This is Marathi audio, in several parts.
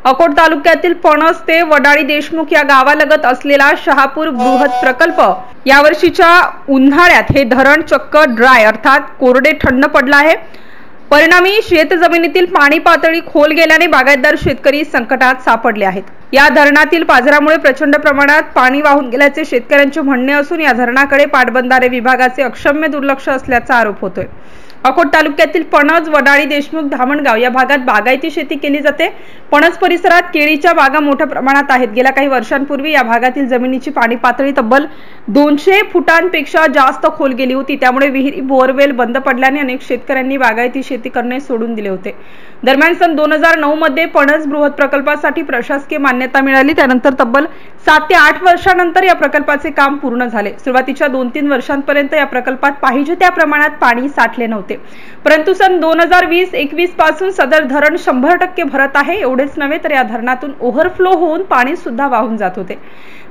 अकोट तालुक्यातील पणस ते वडाळी देशमुख या गावालगत असलेला शहापूर बृहत प्रकल्प यावर्षीच्या उन्हाळ्यात हे धरण चक्क ड्राय अर्थात कोरडे थंड पडला आहे। परिणामी शेतजमिनीतील पाणी पातळी खोल गेल्याने बागायतदार शेतकरी संकटात सापडले आहेत। या धरणातील पाझरामुळे प्रचंड प्रमाणात पाणी वाहून गेल्याचे शेतकऱ्यांचे म्हणणे असून या धरणाकडे पाटबंधारे विभागाचे अक्षम्य दुर्लक्ष असल्याचा आरोप होतोय। अकोट तालुक्यातील पणस, वडाळी देशमुख, धामणगाव या भागात बागायती शेती केली जाते। पणस परिसरात केळीच्या बागा मोठ्या प्रमाणात आहेत। गेल्या काही वर्षांपूर्वी या भागातील जमिनीची पाणी पातळी तब्बल 200 फुटांपेक्षा जास्त खोल गेली होती। त्यामुळे विहिरी, बोअरवेल बंद पडल्याने अनेक शेतकऱ्यांनी बागायती शेती करणे सोडून दिले होते। दरम्यान सन 2009 मध्ये पणस बृहत प्रकल्पासाठी प्रशासकीय मान्यता मिळाली। त्यानंतर तब्बल 7 ते 8 वर्षांनंतर या प्रकल्पाचे काम पूर्ण झाले। सुरुवातीच्या 2-3 वर्षांपर्यंत या प्रकल्पात पाहिजे त्या प्रमाणात पाणी साठले नव्हते, परंतु सन 2020-21 पासून सदर धरण 100% भरत आहे। एवढेच नव्हे तर या धरणातून ओव्हरफ्लो होऊन पाणी सुद्धा वाहून जात होते।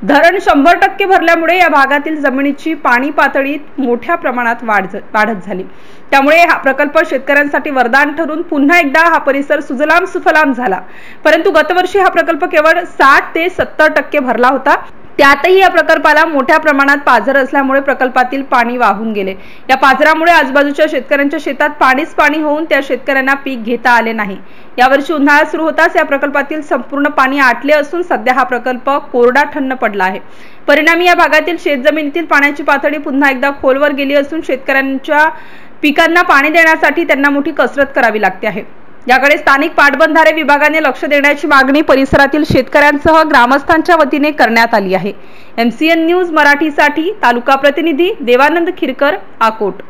धरण 100% भरल्यामुळे या भागातील जमिनीची पाणी पातळी मोठ्या प्रमाणात वाढत झाली। त्यामुळे हा प्रकल्प शेतकऱ्यांसाठी वरदान ठरून पुन्हा एकदा हा परिसर सुजलाम सुफलाम झाला। परंतु गतवर्षी हा प्रकल्प केवळ 60 ते 70% भरला होता। त्यातही या प्रकल्पाला मोठ्या प्रमाणात पाझर असल्यामुळे प्रकल्पातील पाणी वाहून गेले। या पाझरामुळे आजूबाजूच्या शेतकऱ्यांच्या शेतात पाणीच पाणी होऊन त्या शेतकऱ्यांना पीक घेता आले नाही। यावर्षी उन्हाळा सुरू होताच या प्रकल्पातील संपूर्ण पाणी आटले असून सध्या हा प्रकल्प कोरडा थंड पडला आहे। परिणामी या भागातील शेतजमिनीतील पाण्याची पातळी पुन्हा एकदा खोलवर गेली असून शेतकऱ्यांच्या पिकांना पाणी देण्यासाठी त्यांना मोठी कसरत करावी लागते आहे। याकडे स्थानिक पाटबंधारे विभागाने लक्ष देण्याची मागणी परिसरातील शेतकऱ्यांसह ग्रामस्थांच्या वतीने करण्यात आली आहे। MCN न्यूज मराठीसाठी तालुका प्रतिनिधी देवानंद खिरकर, अकोट।